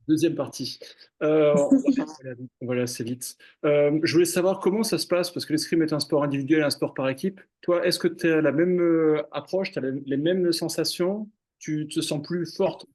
Deuxième partie. On va aller assez vite. Je voulais savoir comment ça se passe, parce que l'escrime est un sport individuel et un sport par équipe. Toi, est-ce que tu as la même approche, tu as les mêmes sensations? Tu te sens plus forte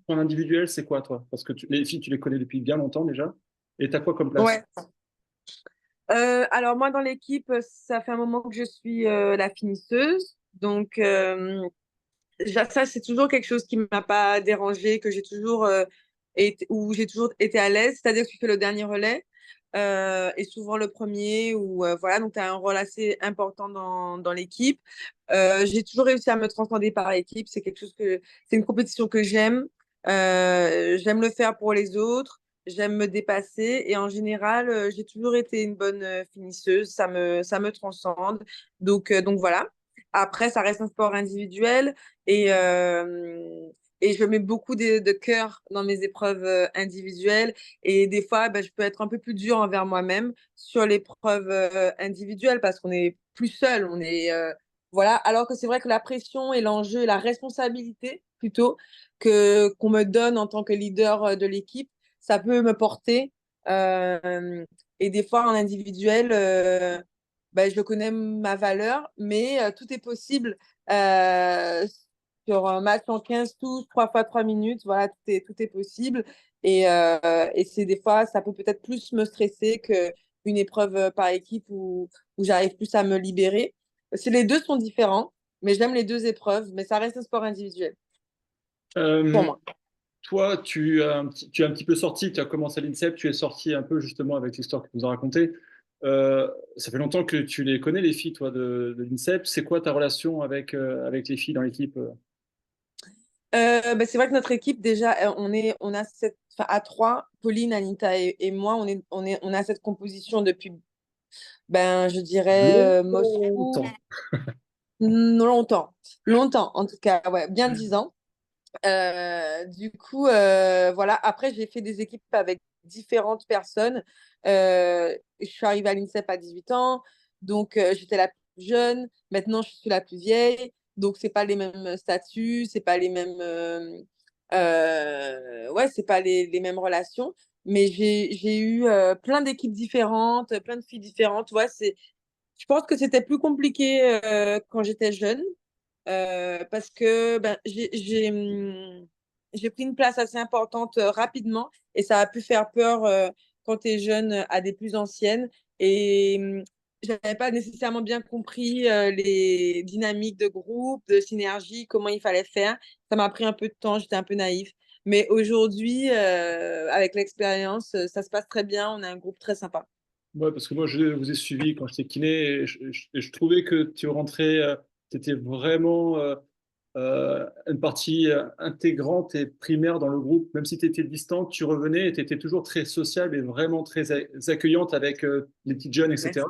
en individuel? C'est quoi, toi? Parce que les filles, tu les connais depuis bien longtemps déjà. Et tu as quoi comme place? Ouais. Alors moi dans l'équipe, ça fait un moment que je suis la finisseuse. Donc ça c'est toujours quelque chose qui m'a pas dérangée, que j'ai toujours où j'ai toujours été à l'aise. C'est-à-dire que tu fais le dernier relais et souvent le premier. Ou voilà, donc tu as un rôle assez important dans l'équipe. J'ai toujours réussi à me transcender par l'équipe. C'est une compétition que j'aime. J'aime le faire pour les autres. J'aime me dépasser et en général, j'ai toujours été une bonne finisseuse. Ça me transcende. Donc voilà. Après, ça reste un sport individuel et, euh, et je mets beaucoup de cœur dans mes épreuves individuelles. Et des fois, ben, je peux être un peu plus dure envers moi-même sur l'épreuve individuelle parce qu'on est plus seul. Voilà. Alors que c'est vrai que la pression et l'enjeu et la responsabilité plutôt qu'on me donne en tant que leader de l'équipe, ça peut me porter. Euh, et des fois, en individuel, ben, je connais ma valeur, mais tout est possible euh, sur un match en 15 touches, 3 fois 3 minutes. Voilà, tout est possible. Et c'est des fois, ça peut peut-être plus me stresser qu'une épreuve par équipe où j'arrive plus à me libérer. Les deux sont différents, mais j'aime les deux épreuves, mais ça reste un sport individuel pour Euh, moi. Toi, tu as un petit peu sorti, tu as commencé à l'INSEP, tu es sorti un peu justement avec l'histoire que tu nous as racontée. Ça fait longtemps que tu les connais, les filles, toi, de l'INSEP. C'est quoi ta relation avec les filles dans l'équipe? Ben, c'est vrai que notre équipe, déjà, on a enfin, à trois, Pauline, Anita et moi, on a cette composition depuis, ben, je dirais, Moscou, Longtemps. longtemps. Longtemps, en tout cas, ouais, bien 10 ans. Du coup, voilà. Après, j'ai fait des équipes avec différentes personnes. Je suis arrivée à l'INSEP à 18 ans, donc j'étais la plus jeune. Maintenant, je suis la plus vieille, donc c'est pas les mêmes statuts, c'est pas les mêmes, ouais, c'est pas les mêmes relations. Mais j'ai eu plein d'équipes différentes, plein de filles différentes. Ouais, je pense que c'était plus compliqué quand j'étais jeune parce que ben, j'ai pris une place assez importante rapidement et ça a pu faire peur quand tu es jeune à des plus anciennes. Et j'avais pas nécessairement bien compris les dynamiques de groupe, de synergie, comment il fallait faire. Ça m'a pris un peu de temps, j'étais un peu naïf. Mais aujourd'hui, avec l'expérience, ça se passe très bien. On a un groupe très sympa. Ouais, parce que moi, je vous ai suivi quand j'étais kiné et je trouvais que tu rentrais, tu étais vraiment une partie intégrante et primaire dans le groupe. Même si tu étais distante, tu revenais et tu étais toujours très sociable et vraiment très accueillante avec les petites jeunes, Merci. etc.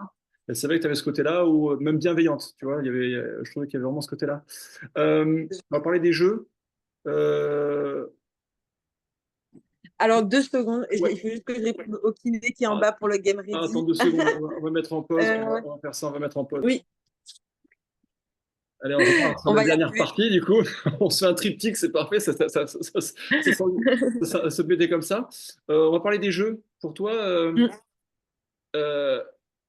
Et c'est vrai que tu avais ce côté-là, ou même bienveillante, tu vois, je trouvais qu'il y avait vraiment ce côté-là. On va parler des jeux. Euh, Alors, 2 secondes, ouais, il faut juste que je réponde au kiné qui est en ah, bas pour le game attends ready. 2 secondes, on va mettre en pause, Euh, on va faire ça, on va mettre en pause. oui, Allez, on repart sur on la va y dernière arriver. partie, du coup. On se fait un triptyque, c'est parfait, se péter comme ça. On va parler des jeux. Euh,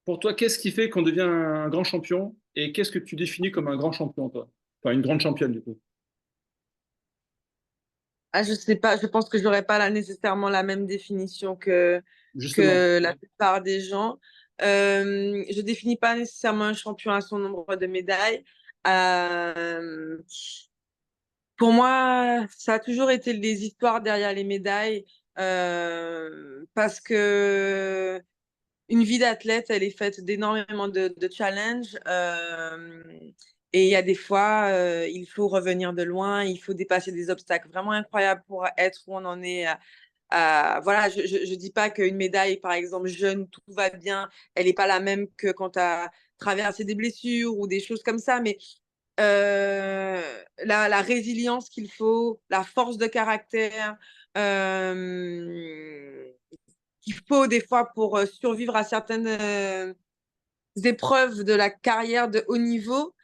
pour toi, qu'est-ce qui fait qu'on devient un grand champion et qu'est-ce que tu définis comme un grand champion, toi? Enfin, une grande championne, du coup. Ah, je sais pas, je pense que j'aurais pas nécessairement la même définition Justement. que la plupart des gens. Je définis pas nécessairement un champion à son nombre de médailles. Euh, pour moi, ça a toujours été les histoires derrière les médailles, parce que une vie d'athlète, elle est faite d'énormément de challenges. Et il y a des fois, il faut revenir de loin, il faut dépasser des obstacles vraiment incroyables pour être où on en est. Voilà, je dis pas qu'une médaille, par exemple, jeune, tout va bien, elle n'est pas la même que quand tu as traversé des blessures ou des choses comme ça, mais la résilience qu'il faut, la force de caractère, qu'il faut des fois pour survivre à certaines épreuves de la carrière de haut niveau,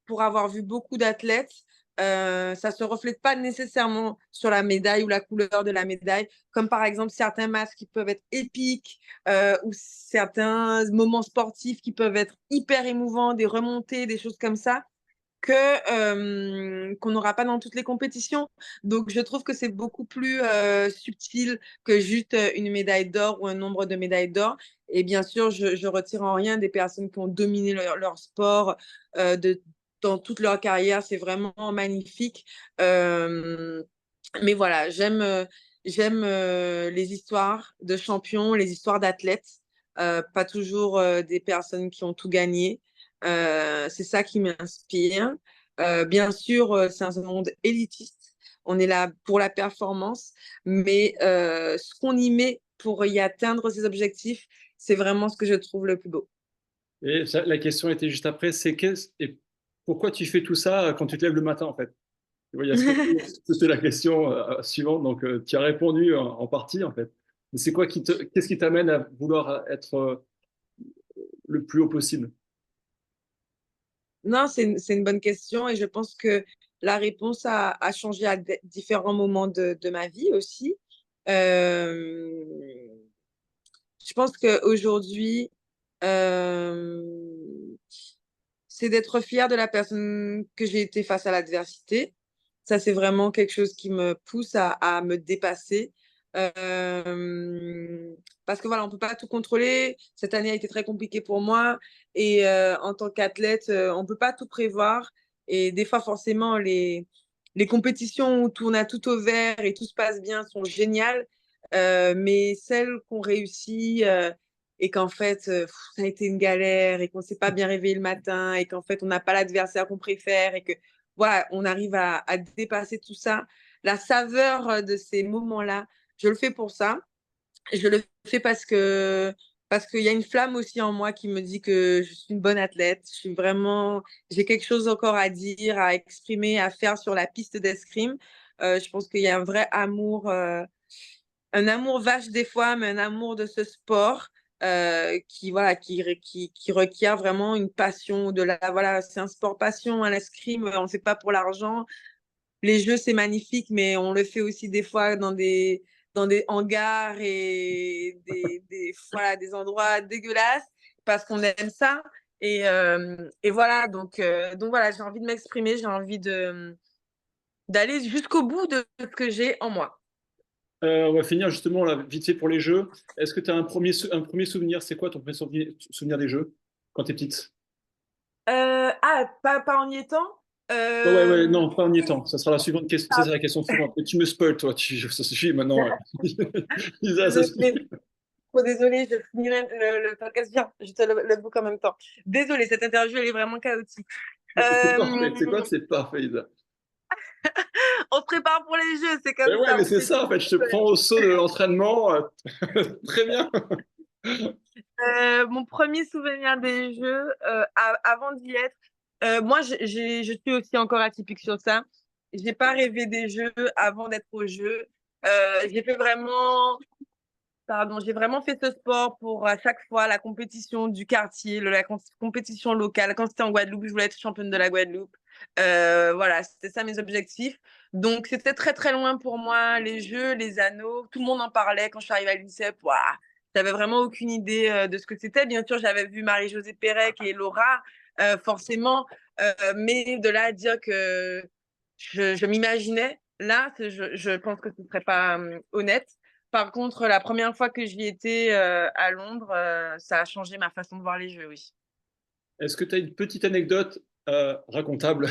pour avoir vu beaucoup d'athlètes. ça se reflète pas nécessairement sur la médaille ou la couleur de la médaille, comme par exemple certains matchs qui peuvent être épiques ou certains moments sportifs qui peuvent être hyper émouvants, des remontées, des choses comme ça qu'on n'aura pas dans toutes les compétitions. Donc, je trouve que c'est beaucoup plus subtil que juste une médaille d'or ou un nombre de médailles d'or. Et bien sûr, je retire en rien des personnes qui ont dominé leur sport dans toute leur carrière. C'est vraiment magnifique. Mais voilà, j'aime les histoires de champions, les histoires d'athlètes, pas toujours des personnes qui ont tout gagné. C'est ça qui m'inspire. Bien sûr, c'est un monde élitiste. On est là pour la performance, mais ce qu'on y met pour y atteindre ces objectifs, c'est vraiment ce que je trouve le plus beau. Et la question était juste après, et pourquoi tu fais tout ça quand tu te lèves le matin, en fait? Tu vois, il y a c'était la question suivante, donc tu as répondu en partie, en fait. Mais c'est quoi qu'est-ce qui t'amène à vouloir être le plus haut possible? Non, c'est une bonne question et je pense que la réponse a changé à différents moments de ma vie aussi. Euh, je pense qu'aujourd'hui, euh, c'est d'être fière de la personne que j'ai été face à l'adversité. Ça, c'est vraiment quelque chose qui me pousse à me dépasser. Euh, Parce que voilà, on peut pas tout contrôler. Cette année a été très compliquée pour moi. Et en tant qu'athlète, on peut pas tout prévoir. Et des fois, forcément, les compétitions où on a tout au vert et tout se passe bien sont géniales. Mais celles qu'on réussit, et qu'en fait, ça a été une galère et qu'on s'est pas bien réveillé le matin et qu'en fait, on n'a pas l'adversaire qu'on préfère et que voilà, on arrive à dépasser tout ça. La saveur de ces moments-là, je le fais pour ça. Je le fais parce qu'il y a une flamme aussi en moi qui me dit que je suis une bonne athlète. Je suis vraiment, j'ai quelque chose encore à dire, à exprimer, à faire sur la piste d'escrime. Je pense qu'il y a un vrai amour, un amour vache des fois, mais un amour de ce sport qui voilà, qui requiert vraiment une passion de la voilà, c'est un sport passion, hein, l'escrime, on ne fait pas pour l'argent. Les jeux, c'est magnifique, mais on le fait aussi des fois dans des hangars et voilà, des endroits dégueulasses parce qu'on aime ça. Et voilà, donc voilà, j'ai envie de m'exprimer, j'ai envie d'aller jusqu'au bout de ce que j'ai en moi. On va finir justement là, vite fait pour les jeux. Est-ce que tu as un premier souvenir? C'est quoi ton premier souvenir des jeux quand tu es petite? Pas en y étant. Ouais, Euh, non, pas en y étant. Ça sera la suivante question. Ça, c'est la question suivante. Mais tu me spoil, toi. Ça suffit maintenant. Lisa, ça suffit. Désolée, trop désolée, je finirai le podcast bien. Je te le book en même temps. Désolée, cette interview, elle est vraiment chaotique. C'est Euh, parfait. C'est quoi? C'est parfait, Lisa. on se prépare pour les jeux, c'est comme Ouais, ça. mais On c'est fait ça, en fait. Je te prends au saut de l'entraînement. Très bien. Mon premier souvenir des jeux, avant d'y être, moi, je suis aussi encore atypique sur ça. J'ai pas rêvé des jeux avant d'être aux jeux. J'ai fait vraiment Pardon, j'ai vraiment fait ce sport pour à chaque fois la compétition du quartier, la compétition locale. Quand c'était en Guadeloupe, je voulais être championne de la Guadeloupe. Voilà, c'était ça mes objectifs. Donc c'était très très loin pour moi, les jeux, les anneaux. Tout le monde en parlait quand je suis arrivée à l'INSEP. Waouh, j'avais vraiment aucune idée de ce que c'était. Bien sûr, j'avais vu Marie-Josée Pérec et Laura, forcément. Mais de là à dire que je m'imaginais, là, je pense que ce ne serait pas honnête. Par contre, la première fois que j'y étais à Londres, ça a changé ma façon de voir les jeux, oui. Est-ce que tu as une petite anecdote racontable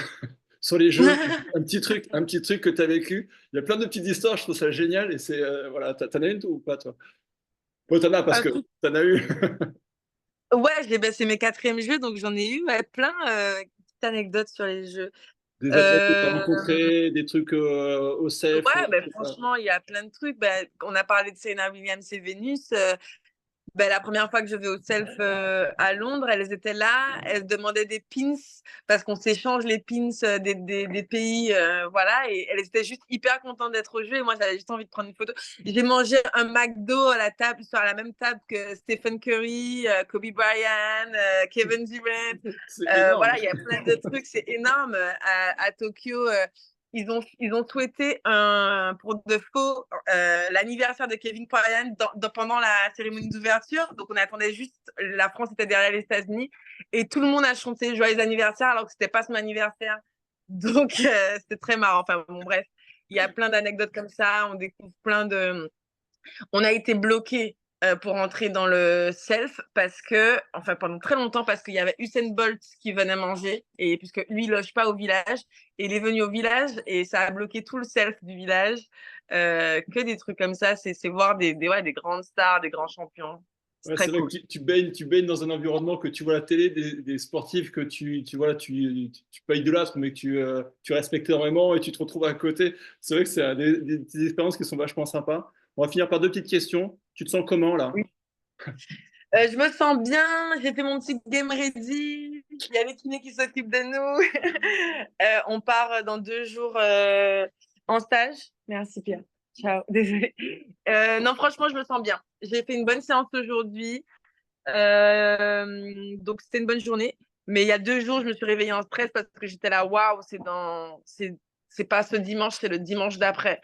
sur les jeux? Un petit truc que tu as vécu. Il y a plein de petites histoires. Je trouve ça génial. Et c'est, voilà, t'en as une ou pas, toi? Ouais, t'en as parce que Tout... t'en as eu. Ouais, ben, c'est mes quatrièmes jeux, donc j'en ai eu ouais, plein petites anecdotes sur les jeux. Des athlètes que tu as Euh, rencontrés, des trucs au CEF. Ouais, ben, franchement, il y a plein de trucs. Ben, on a parlé de Serena Williams et Vénus. Ben, la première fois que je vais au self à Londres, elles étaient là, elles demandaient des pins parce qu'on s'échange les pins des pays, voilà, et elles étaient juste hyper contentes d'être au jeu et moi j'avais juste envie de prendre une photo. J'ai mangé un McDo à la table, sur la même table que Stephen Curry, Kobe Bryant, Kevin Durant. C'est énorme. Voilà, il y a plein de trucs, c'est énorme. À Tokyo, ils ont souhaité pour de faux l'anniversaire de Kevin Bryant pendant la cérémonie d'ouverture. Donc, on attendait juste, la France était derrière les États-Unis et tout le monde a chanté Joyeux anniversaire alors que c'était pas son anniversaire. Donc, c'était très marrant. Enfin, bon, bref, il y a plein d'anecdotes comme ça. On découvre plein de. On a été bloqué pour entrer dans le self parce que, enfin pendant très longtemps, parce qu'il y avait Usain Bolt qui venait manger et puisque lui il loge pas au village et il est venu au village et ça a bloqué tout le self du village. Que des trucs comme ça, c'est voir ouais, des grandes stars, des grands champions. C'est Ouais, très c'est vrai que cool. tu baignes dans un environnement que tu vois à la télé, des sportifs que vois, tu pas idolâtres, mais que tu respectes énormément et tu te retrouves à côté. C'est vrai que c'est des expériences qui sont vachement sympas. On va finir par deux petites questions. Tu te sens comment là? Oui. Je me sens bien, j'ai fait mon petit game ready. Il y a les kinés qui s'occupent de nous. On part dans 2 jours en stage. Merci Pierre. Ciao, désolée. Non, franchement, je me sens bien. J'ai fait une bonne séance aujourd'hui. Donc, c'était une bonne journée. Mais il y a 2 jours, je me suis réveillée en stress parce que j'étais là, waouh, c'est pas ce dimanche, c'est le dimanche d'après.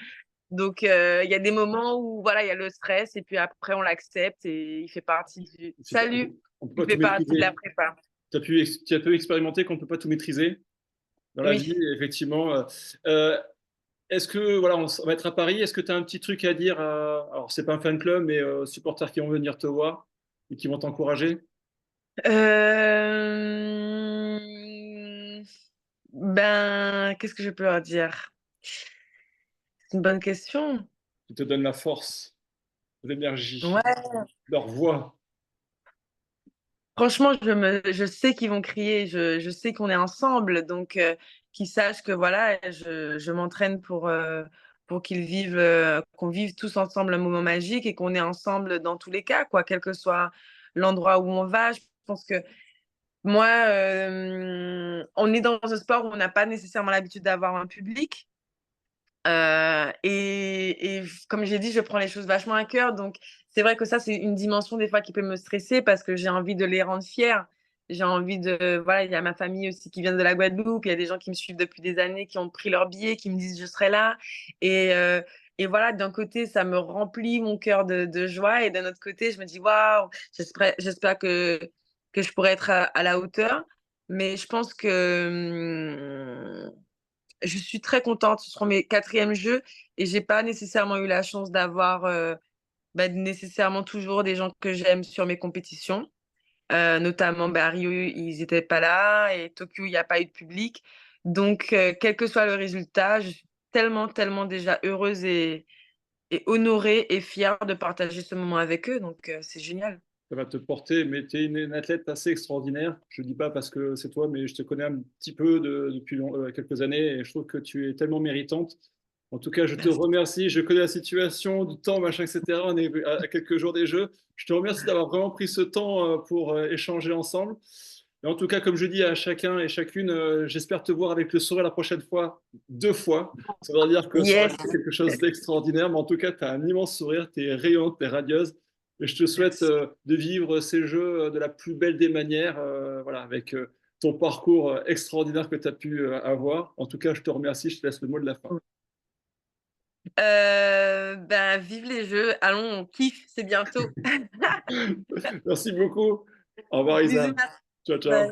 Donc, il y a des moments où, voilà, il y a le stress et puis après, on l'accepte et il fait partie du. Salut, On peut il pas tout fait partie de la maîtriser. prépa. Tu as pu expérimenter qu'on peut pas tout maîtriser dans la Oui. vie, effectivement. Euh, Est-ce que, voilà, on va être à Paris, est-ce que tu as un petit truc à dire alors c'est pas un fan club, mais aux supporters qui vont venir te voir et qui vont t'encourager? Ben, qu'est-ce que je peux leur dire? C'est une bonne question. Qui te donnent la force, l'énergie, Ouais. leur voix. Franchement, je sais qu'ils vont crier, je sais qu'on est ensemble, donc qu'ils sachent que voilà, je m'entraîne pour qu'ils vivent, qu'on vive tous ensemble un moment magique et qu'on est ensemble dans tous les cas, quoi, quel que soit l'endroit où on va. Je pense que moi, on est dans un sport où on n'a pas nécessairement l'habitude d'avoir un public. Et comme j'ai dit, je prends les choses vachement à cœur. Donc, c'est vrai que ça, c'est une dimension des fois qui peut me stresser parce que j'ai envie de les rendre fiers. J'ai envie de. Voilà, il y a ma famille aussi qui vient de la Guadeloupe. Il y a des gens qui me suivent depuis des années, qui ont pris leur billet, qui me disent je serai là. Et, euh, et voilà, d'un côté, ça me remplit mon cœur de joie. Et d'un autre côté, je me dis waouh, j'espère que je pourrai être à la hauteur. Mais je pense que je suis très contente. Ce seront mes quatrièmes jeux et j'ai pas nécessairement eu la chance d'avoir nécessairement toujours des gens que j'aime sur mes compétitions. Notamment, à Rio, ils étaient pas là et Tokyo, il n'y a pas eu de public. Donc, quel que soit le résultat, je suis tellement, tellement déjà heureuse et honorée et fière de partager ce moment avec eux. Donc, c'est génial. Ça va te porter, mais tu es une athlète assez extraordinaire. Je ne dis pas parce que c'est toi, mais je te connais un petit peu depuis quelques années et je trouve que tu es tellement méritante. En tout cas, je te Merci. remercie. Je connais la situation, du temps, machin, etc. On est à quelques jours des Jeux. Je te remercie d'avoir vraiment pris ce temps pour échanger ensemble. Et en tout cas, comme je dis à chacun et chacune, j'espère te voir avec le sourire la prochaine fois, 2 fois. Ça veut dire que ça aura Yes. été quelque chose d'extraordinaire, mais en tout cas, tu as un immense sourire, tu es rayonnante, tu es radieuse. Et je te souhaite Merci. de vivre ces Jeux de la plus belle des manières, voilà, avec ton parcours extraordinaire que tu as pu avoir. En tout cas, je te remercie, je te laisse le mot de la fin. Vive les jeux. Allons, on kiffe. C'est bientôt. Merci beaucoup. Au revoir, Isa. Bisous. Ciao, ciao. Bye.